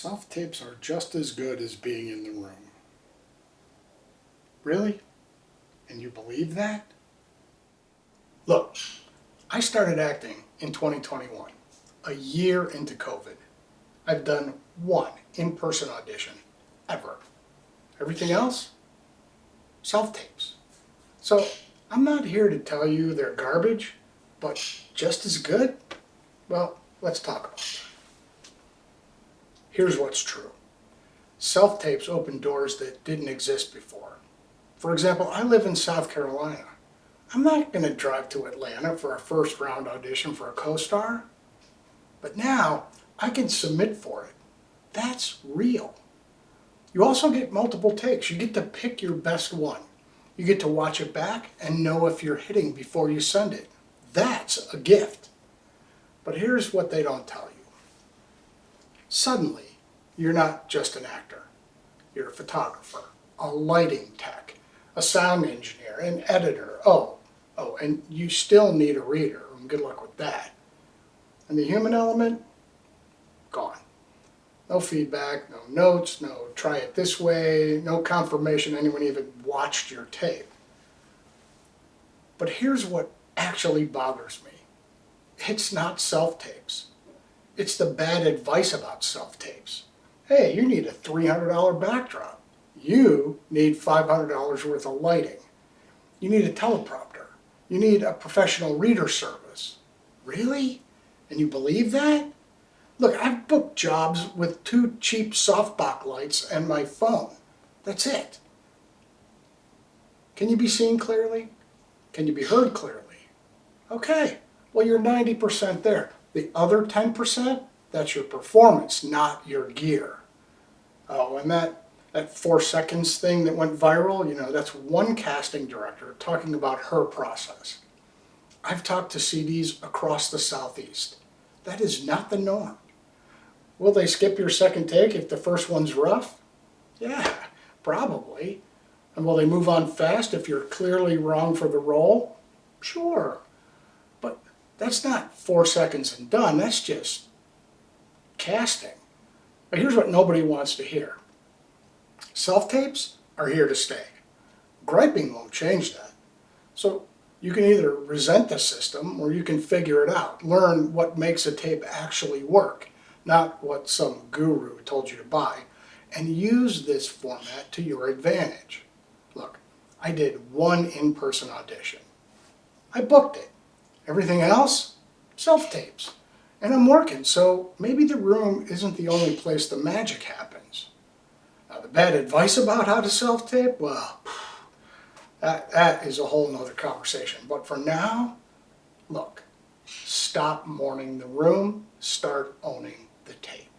Self-tapes are just as good as being in the room. Really? And you believe that? Look, I started acting in 2021, a year into COVID. I've done one in-person audition, ever. Everything else? Self-tapes. So I'm not here to tell you they're garbage, but just as good? Well, let's talk about it. Here's what's true. Self-tapes open doors that didn't exist before. For example, I live in South Carolina. I'm not going to drive to Atlanta for a first round audition for a co-star. But now, I can submit for it. That's real. You also get multiple takes. You get to pick your best one. You get to watch it back and know if you're hitting before you send it. That's a gift. But here's what they don't tell you. Suddenly, you're not just an actor. You're a photographer, a lighting tech, a sound engineer, an editor. And you still need a reader. Good luck with that. And the human element? Gone. No feedback, no notes, no try it this way, no confirmation anyone even watched your tape. But here's what actually bothers me. It's not self-tapes. It's the bad advice about self-tapes. Hey, you need a $300 backdrop. You need $500 worth of lighting. You need a teleprompter. You need a professional reader service. Really? And you believe that? Look, I've booked jobs with 2 cheap softbox lights and my phone. That's it. Can you be seen clearly? Can you be heard clearly? Okay, well you're 90% there. The other 10%, that's your performance, not your gear. Oh, and that 4 seconds thing that went viral, that's one casting director talking about her process. I've talked to CDs across the Southeast. That is not the norm. Will they skip your second take if the first one's rough? Yeah, probably. And will they move on fast if you're clearly wrong for the role? Sure. But that's not 4 seconds and done. That's just casting. But here's what nobody wants to hear. Self-tapes are here to stay. Griping won't change that. So you can either resent the system or you can figure it out. Learn what makes a tape actually work, not what some guru told you to buy, and use this format to your advantage. Look, I did one in-person audition. I booked it. Everything else? Self-tapes. And I'm working, so maybe the room isn't the only place the magic happens. Now, the bad advice about how to self-tape, well, that is a whole nother conversation. But for now, look, stop mourning the room, start owning the tape.